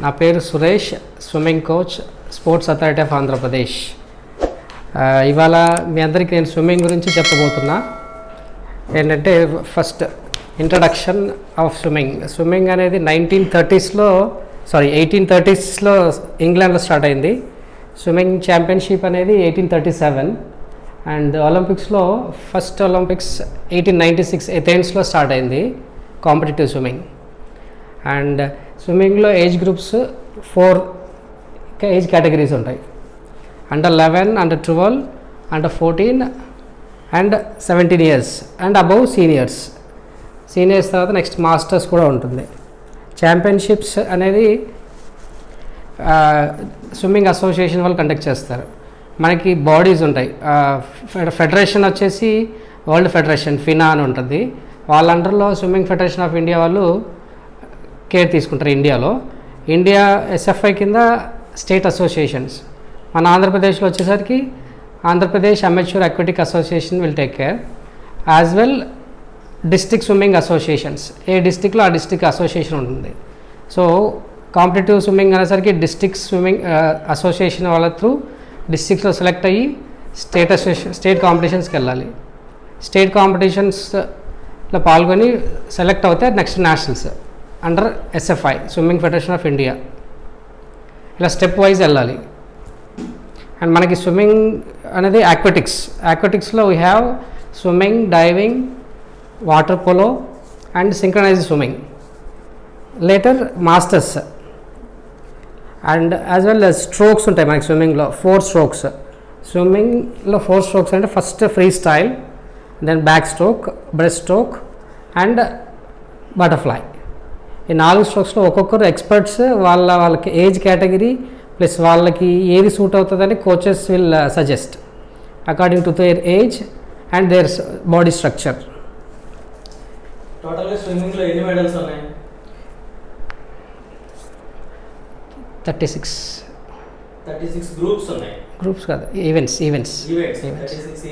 నా పేరు Suresh, swimming coach, sports authority of Andhra Pradesh. ఇవాళ మీ అందరికీ నేను స్విమ్మింగ్ గురించి చెప్పబోతున్నా. ఏంటంటే ఫస్ట్ ఇంట్రడక్షన్ ఆఫ్ స్విమ్మింగ్ అనేది 1830s ఇంగ్లాండ్లో స్టార్ట్ అయింది. స్విమ్మింగ్ ఛాంపియన్షిప్ అనేది 1837 అండ్ ఒలింపిక్స్లో ఫస్ట్ ఒలింపిక్స్ 1896 ఎథెన్స్లో స్టార్ట్ అయింది కాంపిటేటివ్ స్విమ్మింగ్. అండ్ స్విమ్మింగ్లో ఏజ్ గ్రూప్స్ 4 ఏజ్ కేటగిరీస్ ఉంటాయి. Under 11, under 12, under 14 and 17 years and above seniors తర్వాత నెక్స్ట్ మాస్టర్స్ కూడా ఉంటుంది. ఛాంపియన్షిప్స్ అనేది స్విమ్మింగ్ అసోసియేషన్ వాళ్ళు కండక్ట్ చేస్తారు. మనకి బాడీస్ ఉంటాయి. ఫెడరేషన్ వచ్చేసి వరల్డ్ ఫెడరేషన్, ఫినా అని ఉంటుంది. వాళ్ళ అండర్లో స్విమ్మింగ్ ఫెడరేషన్ ఆఫ్ ఇండియా వాళ్ళు కేర్ తీసుకుంటారు. ఇండియా ఎస్ఎఫ్ఐ కింద స్టేట్ అసోసియేషన్స్. మన ఆంధ్రప్రదేశ్లో వచ్చేసరికి Andhra Pradesh amateur aquatic association will take care, as well district swimming associations. ఏ డిస్ట్రిక్ట్లో ఆ డిస్ట్రిక్ట్ అసోసియేషన్ ఉంటుంది. సో కాంపిటేటివ్ స్విమ్మింగ్ అనేసరికి డిస్ట్రిక్ట్ స్విమ్మింగ్ అసోసియేషన్ వాళ్ళ త్రూ డిస్ట్రిక్ట్స్లో సెలెక్ట్ అయ్యి స్టేట్ కాంపిటీషన్స్కి వెళ్ళాలి. స్టేట్ కాంపిటీషన్స్లో పాల్గొని సెలెక్ట్ అవుతే next nationals under SFI, swimming federation of India. ఇలా స్టెప్ వైజ్ వెళ్ళాలి. అండ్ మనకి స్విమ్మింగ్ అనేది యాక్వాటిక్స్లో we have swimming, diving, water polo and synchronised swimming. Later masters and as well strokes ఉంటాయి మనకి స్విమ్మింగ్లో. 4 strokes. స్విమ్మింగ్లో 4 strokes అంటే first freestyle, then backstroke, breaststroke and butterfly. ఈ 4 strokesలో ఒక్కొక్కరు ఎక్స్పర్ట్స్ వాళ్ళకి ఏజ్ కేటగిరీ ప్లస్ వాళ్ళకి ఏది సూట్ అవుతుందని coaches will suggest according to their age and their body structure. టోటల్గా స్విమ్మింగ్లో ఎన్ని మెడల్స్ ఉన్నాయి? 36 గ్రూప్స్ ఉన్నాయి. గ్రూప్స్ కాదు, ఈవెంట్స్ 36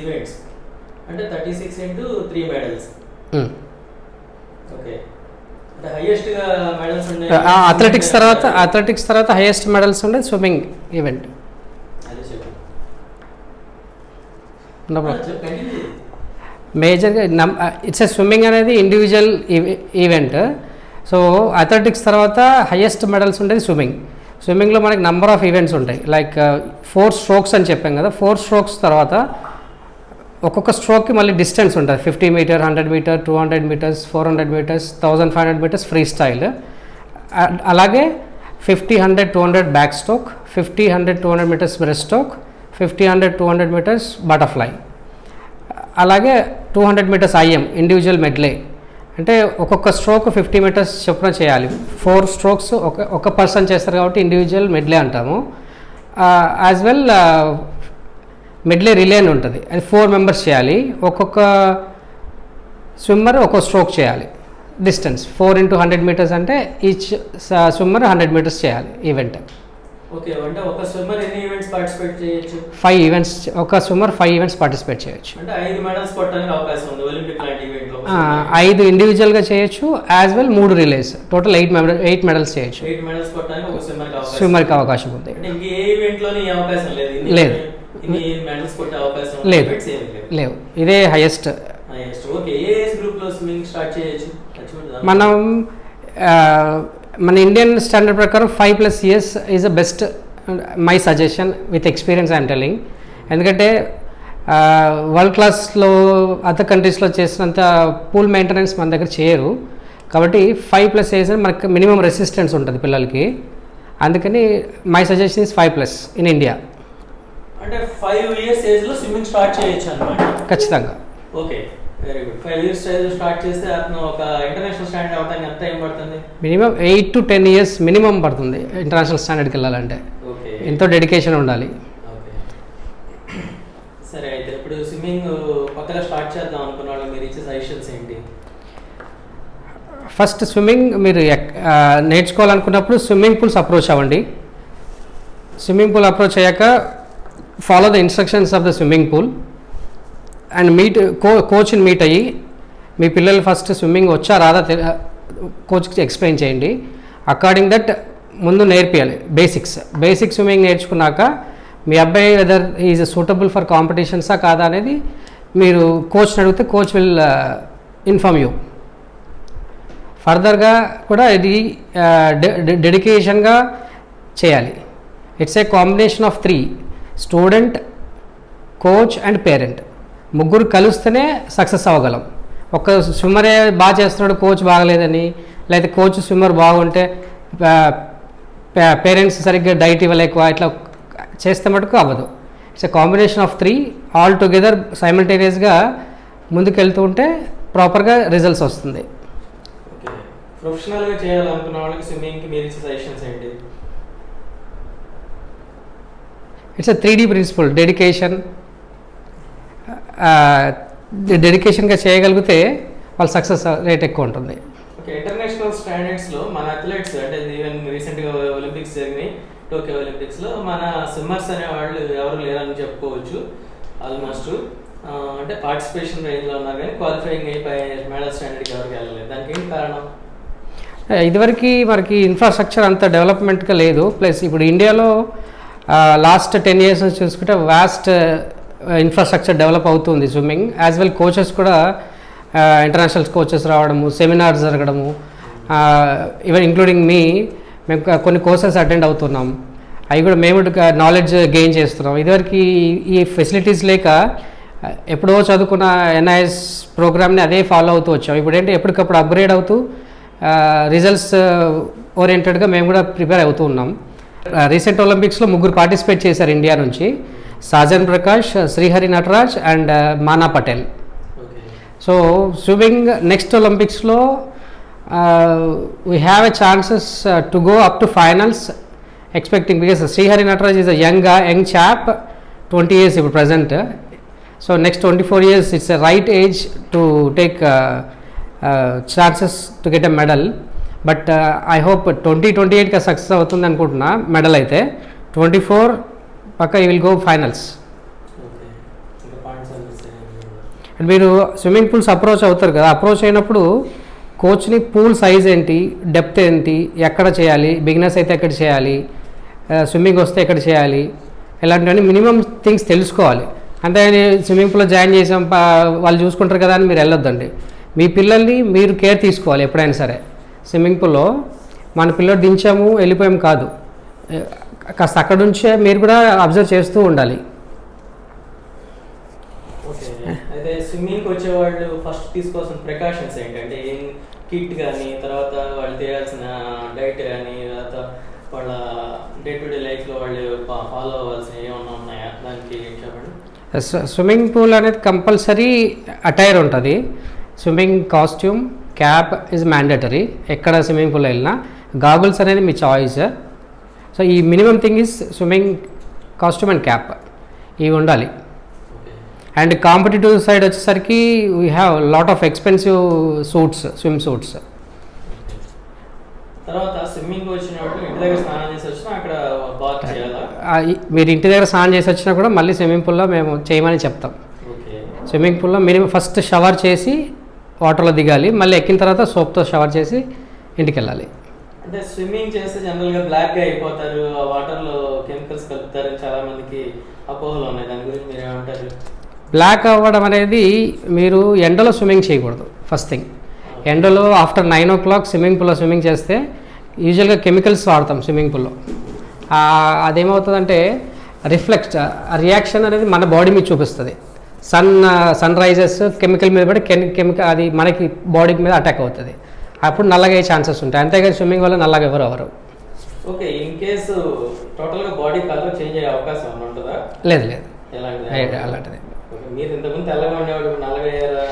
ఈవెంట్స్ అంటే 36 into 3 medals. ఓకే. అంటే హైయెస్ట్ గా మెడల్స్ ఉన్నాయి. అథ్లెటిక్స్ తర్వాత హైయెస్ట్ మెడల్స్ ఉండేది స్విమ్మింగ్ ఈవెంట్. మేజర్గా ఇట్స్ స్విమ్మింగ్ అనేది ఇండివిజువల్ ఈవెంట్. సో అథ్లెటిక్స్ తర్వాత హైయెస్ట్ మెడల్స్ ఉండేది స్విమ్మింగ్లో మనకి నెంబర్ ఆఫ్ ఈవెంట్స్ ఉంటాయి. లైక్ 4 strokes అని చెప్పాం కదా. 4 strokes తర్వాత ఒక్కొక్క స్ట్రోక్కి మళ్ళీ డిస్టెన్స్ ఉంటుంది. 50 meter, 100 meter, 200 meters, 400 meters, 1500 meters free style. అలాగే 50, 100, 200 back stroke, 50, 100, 200 meters breast stroke, 50, 100, 200 meters butterfly. అలాగే 200 meters ఐఎం ఇండివిజువల్ మెడ్లే. అంటే ఒక్కొక్క స్ట్రోక్ 50 meters చొప్పున చేయాలి. 4 strokes ఒక పర్సన్ చేస్తారు కాబట్టి ఇండివిజువల్ మెడ్లే అంటాము. యాజ్ వెల్ మెడ్లే రిలే అని ఉంటుంది. అది 4 members చేయాలి. ఒక్కొక్క స్విమ్మర్ ఒక్కొక్క స్ట్రోక్ చేయాలి. డిస్టెన్స్ 4 into 100 meters అంటే ఈచ్ స్విమ్మర్ 100 meters చేయాలి ఈవెంట్. ఓకే. అంటే ఒక స్విమ్మర్ ఎన్ని ఈవెంట్స్ పార్టిసిపేట్ చేయొచ్చు? 5 events. ఒక స్విమ్మర్ 5 events పార్టిసిపేట్ చేయొచ్చు. అంటే 5 medals కొట్టడానికి అవకాశం ఉంది ఒలింపిక్ లాంటి ఈవెంట్లో. 5 ఇండివిజువల్గా చేయొచ్చు, as well 3 relays. Total 8 medals చేయొచ్చు. 8 medals కొట్టడానికి ఒక స్విమ్మర్కి అవకాశం ఉంది. అంటే ఇంక ఏ ఈవెంట్లోని ఈ అవకాశం లేదు. ఇన్ని మెడల్స్ కొట్టే అవకాశం లేవు. ఇదే హైయెస్ట్. ఓకే. ఏ ఏజ్ గ్రూప్లో స్విమ్మింగ్ స్టార్ట్ చేయొచ్చు? మన ఇండియన్ స్టాండర్డ్ ప్రకారం 5+ years is the best. My suggestion with experience I'm telling. ఎందుకంటే వరల్డ్ క్లాస్లో అదర్ కంట్రీస్లో చేసినంత పూల్ మెయింటెనెన్స్ మన దగ్గర చేయరు. కాబట్టి 5+ years మనకు మినిమం రెసిస్టెన్స్ ఉంటుంది పిల్లలకి. అందుకని my suggestion is 5+ in India. అంటే 5 years ఏజ్లో స్విమ్మింగ్ స్టార్ట్ చేయొచ్చు అన్నమాట. ఖచ్చితంగా. Okay, very good. 5 years ఏజ్లో స్టార్ట్ చేస్తే అతను ఒక ఇంటర్నేషనల్ స్టాండర్డ్ అవడానికి ఎంత టైం పడుతుంది? మినిమం 8 to 10 years మినిమం పడుతుంది ఇంటర్నేషనల్ స్టాండర్డ్కి వెళ్ళాలంటే. ఓకే. ఎంతో డెడికేషన్ ఉండాలి. ఓకే, సరే. అయితే ఇప్పుడు స్విమ్మింగ్ కొత్తగా స్టార్ట్ చేద్దాం అనుకున్న వాళ్ళు మీరు ఇచ్చే సజెషన్స్ ఏంటి? ఫస్ట్ స్విమ్మింగ్ మీరు నేర్చుకోవాలనుకున్నప్పుడు స్విమ్మింగ్ పూల్స్ అప్రోచ్ అవ్వండి. స్విమ్మింగ్ పూల్ అప్రోచ్ అయ్యాక follow the instructions of the swimming pool and కోచ్ని మీట్ అయ్యి మీ పిల్లలు ఫస్ట్ స్విమ్మింగ్ వచ్చా రాదా కోచ్కి ఎక్స్ప్లెయిన్ చేయండి. అకార్డింగ్ దట్ ముందు నేర్పియాలి. బేసిక్ స్విమ్మింగ్ నేర్చుకున్నాక మీ అబ్బాయి వెదర్ ఈజ్ సూటబుల్ ఫర్ కాంపిటీషన్సా కాదా అనేది మీరు కోచ్ని అడిగితే కోచ్ విల్ ఇన్ఫార్మ్ యూ. ఫర్దర్గా కూడా ఇది డెడికేషన్గా చేయాలి. It's a combination of 3: student, coach and parent. ముగ్గురు కలిస్తేనే సక్సెస్ అవ్వగలం. ఒక స్విమ్మరే బాగా చేస్తున్నాడు, కోచ్ బాగలేదని, లేకపోతే కోచ్ స్విమ్మర్ బాగుంటే పేరెంట్స్ సరిగ్గా డైట్ ఇవ్వలేక ఇట్లా చేస్తే మటుకు అవ్వదు. It's a combination of 3 all together సైమల్టేనియస్గా ముందుకెళ్తూ ఉంటే ప్రాపర్గా రిజల్ట్స్ వస్తుంది. ఓకే, ప్రొఫెషనల్గా చేయాలనుకున్న వాళ్ళకి స్విమ్మింగ్కి మీరు ఇచ్చే సజెషన్స్ ఏంటి? It's a 3D principal. డెడికేషన్గా చేయగలిగితే వాళ్ళ సక్సెస్ రేట్ ఎక్కువ ఉంటుంది. ఓకే, ఇంటర్నేషనల్ స్టాండర్డ్స్లో మన అథ్లెట్స్ అంటే ఈవెన్ రీసెంట్గా ఒలింపిక్స్ జరిగినాయి, టోక్యో ఒలింపిక్స్లో మన స్విమ్మర్స్ అనే వాళ్ళు ఎవరు లేరని చెప్పుకోవచ్చు. ఆల్మోస్ట్ అంటే పార్టిసిపేషన్ రేంజ్లో ఉన్నారు కానీ క్వాలిఫైయింగ్ అయిపోయి మెడల్ స్టాండర్డ్కి ఎవరికి వెళ్ళలేదు. దానికి ఏంటి కారణం? ఇదివరకు మనకి ఇన్ఫ్రాస్ట్రక్చర్ అంత డెవలప్మెంట్గా లేదు. ప్లస్ ఇప్పుడు ఇండియాలో లాస్ట్ 10 years నుంచి చూసుకుంటే వాస్ట్ ఇన్ఫ్రాస్ట్రక్చర్ డెవలప్ అవుతుంది స్విమ్మింగ్. యాజ్ వెల్ కోచెస్ కూడా ఇంటర్నేషనల్ కోచెస్ రావడము, సెమినార్స్ జరగడము, ఈవెన్ ఇంక్లూడింగ్ మేము కొన్ని కోర్సెస్ అటెండ్ అవుతున్నాం. అవి కూడా మేము నాలెడ్జ్ గెయిన్ చేస్తున్నాం. ఇదివరకు ఈ ఫెసిలిటీస్ లేక ఎప్పుడో చదువుకున్న NIS ప్రోగ్రామ్ని అదే ఫాలో అవుతూ వచ్చాం. ఇప్పుడు ఏంటి ఎప్పటికప్పుడు అప్గ్రేడ్ అవుతూ రిజల్ట్స్ ఓరియంటెడ్గా మేము కూడా ప్రిపేర్ అవుతూ ఉన్నాం. రీసెంట్ ఒలింపిక్స్లో 3 పార్టిసిపేట్ చేశారు ఇండియా నుంచి: Sajan Prakash, Srihari Nataraj and Maana Patel. So swimming next ఒలింపిక్స్లో we have a chances to go up to finals expecting, because Srihari Nataraj is a young chap, 20 years ఇప్పుడు present. So next 24 years it's a right age to take chances to get a medal. But I hope 2028కి success అవుతుంది అనుకుంటున్నా medal అయితే. 24 పక్క you will go finals. And మీరు swimming pools approach అవుతారు కదా, approach అయినప్పుడు కోచ్ని పూల్ సైజ్ ఏంటి, డెప్త్ ఏంటి, ఎక్కడ చేయాలి, బిగినర్స్ అయితే ఎక్కడ చేయాలి, స్విమ్మింగ్ వస్తే ఎక్కడ చేయాలి, ఇలాంటివన్నీ మినిమం థింగ్స్ తెలుసుకోవాలి. అంటే స్విమ్మింగ్ పూల్లో జాయిన్ చేసాం వాళ్ళు చూసుకుంటారు కదా అని మీరు వెళ్ళొద్దండి. మీ పిల్లల్ని మీరు కేర్ తీసుకోవాలి ఎప్పుడైనా సరే. స్విమ్మింగ్ పూల్లో మన పిల్లలు దించాము వెళ్ళిపోయాము కాదు, కాస్త అక్కడ నుంచే మీరు కూడా అబ్జర్వ్ చేస్తూ ఉండాలి. ఓకే, అయితే స్విమ్మింగ్కి వచ్చేవాళ్ళు ఫస్ట్ తీసుకోవాల్సిన ప్రికాషన్స్ ఏంటంటే ఏం కిట్ కానీ, తర్వాత వాళ్ళు చేయాల్సిన డైట్ కానీ, తర్వాత వాళ్ళ డే టు డే లైఫ్లో వాళ్ళు ఫాలో అవ్వాల్సినవి ఏమన్నా ఉన్నాయా, దానికి చెప్పండి. స్విమ్మింగ్ పూల్ అనేది కంపల్సరీ అటైర్ ఉంటుంది. Swimming costume, cap is mandatory. ఎక్కడ స్విమ్మింగ్ పూల్ వెళ్ళినా గాగుల్స్ అనేది మీ చాయిస్. సో ఈ minimum thing is swimming costume and cap, ఇవి ఉండాలి. అండ్ కాంపిటేటివ్ సైడ్ వచ్చేసరికి we have lot of expensive suits, swim suits. తర్వాత స్విమ్మింగ్ వచ్చినప్పుడు ఇంటి దగ్గర స్నానం చేసి వచ్చినా అక్కడ బాత్ చేయాలా? మీరు ఇంటి దగ్గర స్నానం చేసి వచ్చినా కూడా మళ్ళీ స్విమ్మింగ్ పూల్లో మేము చేయమని చెప్తాం. స్విమ్మింగ్ పూల్లో మినిమం ఫస్ట్ షవర్ చేసి వాటర్లో దిగాలి, మళ్ళీ ఎక్కిన తర్వాత సోప్తో షవర్ చేసి ఇంటికి వెళ్ళాలి. అంటే స్విమ్మింగ్ చేస్తే జనరల్గా బ్లాక్గా అయిపోతారు, ఆ వాటర్లో కెమికల్స్ కలుపుతారని చాలా మందికి అపోహలు ఉన్నాయి, దాని గురించి మీరు ఏమంటారు? బ్లాక్ అవ్వడం అనేది మీరు ఎండలో స్విమ్మింగ్ చేయకూడదు. ఫస్ట్ థింగ్, ఎండలో ఆఫ్టర్ 9 o'clock స్విమ్మింగ్ పూల్లో స్విమ్మింగ్ చేస్తే యూజువల్గా కెమికల్స్ వాడతాం స్విమ్మింగ్ పూల్లో. అదేమవుతుందంటే రియాక్షన్ అనేది మన బాడీ మీద చూపిస్తుంది. సన్ రైజెస్ కెమికల్ మీద పడి కెమికల్ అది మనకి బాడీ మీద అటాక్ అవుతుంది, అప్పుడు నల్లగా అయ్యే ఛాన్సెస్ ఉంటాయి. అంతేగాని స్విమ్మింగ్ వల్ల నల్లగా ఎవరు అవరు. ఓకే, ఇన్ కేసు టోటల్గా బాడీ కలర్ చేంజ్ అయ్యే అవకాశం ఉంటుందా? లేదు, అలాంటిది మీరు ఇంతకుముందు తెల్లగా ఉండేవాడు నల్లగా అయ్యారా?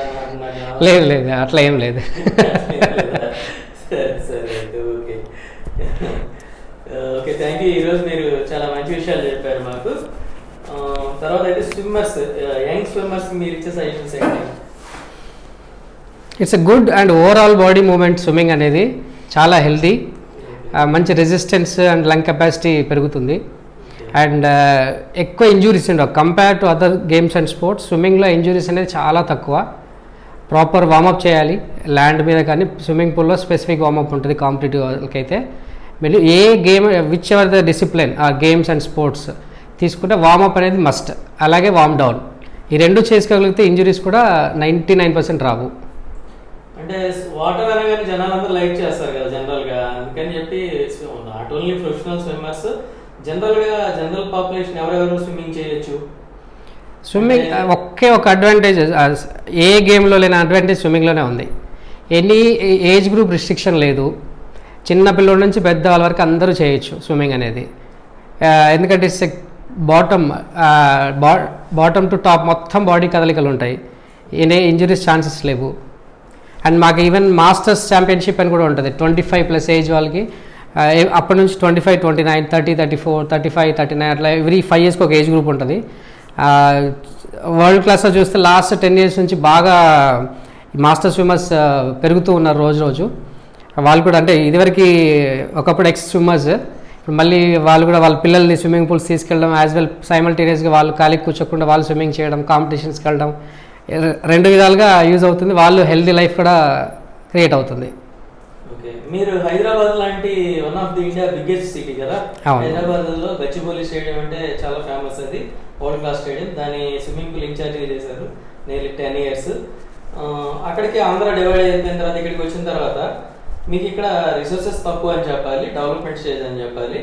లేదు, అట్లా ఏం లేదు. సరే ఓకే ఓకే, థ్యాంక్ యూ. ఈరోజు మీరు చాలా మంచి విషయాలు చెప్పారు మాకు. తర్వాత అయితే స్విమ్మర్స్, యంగ్ స్విమ్మర్స్ మీరు ఇచ్చే సజెషన్స్ ఏంటి? It's a good and overall body movement. Swimming అనేది చాలా హెల్దీ, మంచి రెసిస్టెన్స్ అండ్ లంగ్ కెపాసిటీ పెరుగుతుంది. అండ్ ఎక్కువ ఇంజురీస్ ఉండవు compare to other games and sports. స్విమ్మింగ్లో ఇంజురీస్ అనేది చాలా తక్కువ. ప్రాపర్ వార్మప్ చేయాలి ల్యాండ్ మీద, కానీ స్విమ్మింగ్ పూల్లో స్పెసిఫిక్ వార్మప్ ఉంటుంది కాంపిటేటివ్ వాళ్ళకి అయితే. మీరు ఏ game which ever the discipline ఆ గేమ్స్ అండ్ స్పోర్ట్స్ తీసుకుంటే వార్మప్ అనేది మస్ట్, అలాగే వార్మ్ డౌన్. ఈ రెండు చేసుకోగలిగితే ఇంజరీస్ కూడా 99% రావు. అంటే వాటర్ అనగానే జనాలందరూ లైక్ చేస్తారు కదా జనరల్గా, అందుకని చెప్పి not only professional swimmers, general population ఎవరెవరు స్విమ్మింగ్ చేయొచ్చు. స్విమ్మింగ్ ఒకే ఒక అడ్వాంటేజ్, ఏ గేమ్లో లేని అడ్వాంటేజ్ స్విమ్మింగ్లోనే ఉంది. ఎనీ ఏజ్ గ్రూప్ రిస్ట్రిక్షన్ లేదు, చిన్న పిల్లల నుంచి పెద్ద వాళ్ళ వరకు అందరూ చేయొచ్చు స్విమ్మింగ్ అనేది. ఎందుకంటే బాటమ్ టు టాప్ మొత్తం బాడీ కదలికలు ఉంటాయి, ఏ ఇంజరీస్ ఛాన్సెస్ లేవు. అండ్ మాకు ఈవెన్ మాస్టర్స్ ఛాంపియన్షిప్ అని కూడా ఉంటుంది 25+ ఏజ్ వాళ్ళకి. అప్పటి నుంచి 25, 29, 30, 34, 35, 39 అట్లా ఎవ్రీ 5 ఇయర్స్కి ఒక ఏజ్ గ్రూప్ ఉంటుంది. వరల్డ్ క్లాస్లో చూస్తే లాస్ట్ 10 ఇయర్స్ నుంచి బాగా మాస్టర్ స్విమ్మర్స్ పెరుగుతూ ఉన్నారు రోజు రోజు. వాళ్ళు కూడా అంటే ఇదివరకు ఒకప్పుడు ఎక్స్ స్విమ్మర్స్, ఇప్పుడు మళ్ళీ వాళ్ళు కూడా వాళ్ళ పిల్లల్ని స్విమ్మింగ్ పూల్స్ తీసుకెళ్ళడం, యాజ్ వెల్ సైమల్టేనియస్గా వాళ్ళు ఖాళీకి కూర్చోకుండా వాళ్ళు స్విమ్మింగ్ చేయడం, కాంపిటీషన్స్కి వెళ్ళడం, రెండు విధాలుగా యూజ్ అవుతుంది. వాళ్ళు హెల్తీ లైఫ్ కూడా క్రియేట్ అవుతుంది. ఓకే, మీరు హైదరాబాద్ లాంటి one of the India biggest city కదా, హైదరాబాద్లో గచ్చిబౌలి స్టేడియం అంటే చాలా ఫేమస్, అది వరల్డ్ క్లాస్ స్టేడియం. దాని స్విమ్మింగ్ పూల్ ఇన్ఛార్జ్గా చేశారు నియర్లీ 10 years. అక్కడికి ఆంధ్ర డివైడ్ అయిపోయిన తర్వాత ఇక్కడికి వచ్చిన తర్వాత మీకు ఇక్కడ రిసోర్సెస్ తక్కువ అని చెప్పాలి, డెవలప్మెంట్ స్టేజ్ అని చెప్పాలి.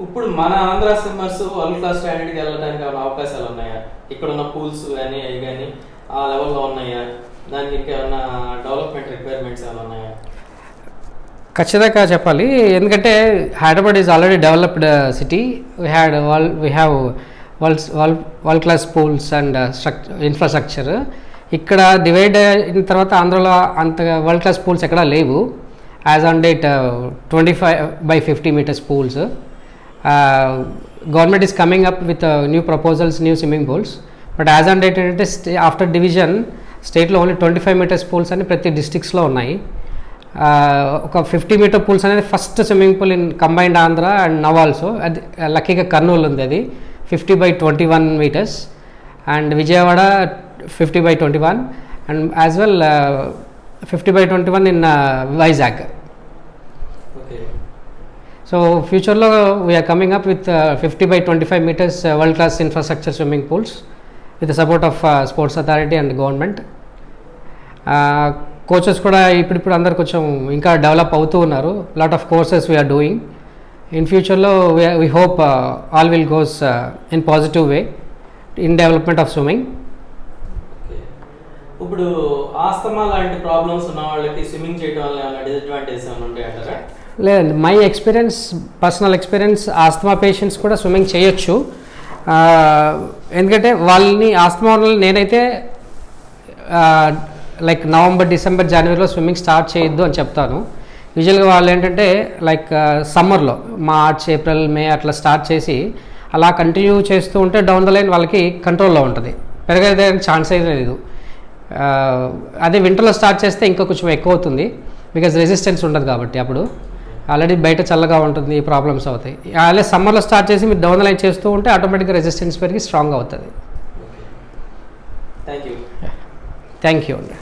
ఇప్పుడు మన ఆంధ్ర స్విమ్మర్స్ వరల్డ్ క్లాస్ స్టాండర్డ్కి వెళ్ళడానికి ఏమైనా అవకాశాలు ఉన్నాయా? ఇక్కడ ఉన్న పూల్స్ కానీ అవి కానీ ఆ లెవెల్లో ఉన్నాయా? దానికి ఇంకేమన్నా డెవలప్మెంట్ రిక్వైర్మెంట్స్ ఏమైనా ఉన్నాయా? ఖచ్చితంగా చెప్పాలి, ఎందుకంటే Hyderabad is already developed city. We have world class pools and infrastructure. ఇక్కడ డివైడ్ అయిన తర్వాత ఆంధ్రలో అంత వరల్డ్ క్లాస్ పూల్స్ ఎక్కడా లేవు. As on date 25/50 meters pools. Government is coming up with new proposals, new swimming pools. But as on date ఏంటంటే after division స్టేట్లో only 25 meters pools అని ప్రతి డిస్ట్రిక్ట్స్లో ఉన్నాయి. ఒక 50 meter pools అనేది first swimming pool in combined Andhra and now also. అది లక్కీగా కర్నూలు ఉంది, అది 50/21 meters. And Vijayawada 50/21 and as well 50/21 in Vizag. So ఫ్యూచర్లో we're coming up with 50/25 meters world class infrastructure swimming pools with the support of sports authority and government. Coaches కూడా ఇప్పుడు అందరు కొంచెం ఇంకా డెవలప్ అవుతూ ఉన్నారు. Lot of courses we're doing. In ఫ్యూచర్లో we hope all will goes in positive way in development of swimming. ఇప్పుడు asthma లాంటి ప్రాబ్లమ్స్ ఉన్న వాళ్ళకి స్విమ్మింగ్ చేయడం వల్ల ఏమైనా డిసడ్వాంటేజెస్ ఏమైనా ఉంటాయంటారా? లేదండి, my experience, personal experience, asthma patients కూడా స్విమ్మింగ్ చేయొచ్చు. ఎందుకంటే వాళ్ళని ఆస్తమా వాళ్ళని నేనైతే లైక్ నవంబర్, డిసెంబర్, జనవరిలో స్విమ్మింగ్ స్టార్ట్ చేయొద్దు అని చెప్తాను. యూజువల్గా వాళ్ళు ఏంటంటే లైక్ సమ్మర్లో మార్చ్, ఏప్రిల్, మే అట్లా స్టార్ట్ చేసి అలా కంటిన్యూ చేస్తూ ఉంటే డౌన్ ద లైన్ వాళ్ళకి కంట్రోల్లో ఉంటుంది, పెరగదే ఛాన్స్ అయితే లేదు. అదే వింటర్లో స్టార్ట్ చేస్తే ఇంకా కొంచెం ఎక్కువ అవుతుంది, బికాజ్ రెసిస్టెన్స్ ఉండదు కాబట్టి. అప్పుడు ఆల్రెడీ బయట చల్లగా ఉంటుంది, ప్రాబ్లమ్స్ అవుతాయి. అలాగే సమ్మర్లో స్టార్ట్ చేసి మీరు డౌన్ ద లైన్ చేస్తూ ఉంటే ఆటోమేటిక్గా రెసిస్టెన్స్ పెరిగి స్ట్రాంగ్ అవుతుంది. Thank you. థ్యాంక్ యూ అండి.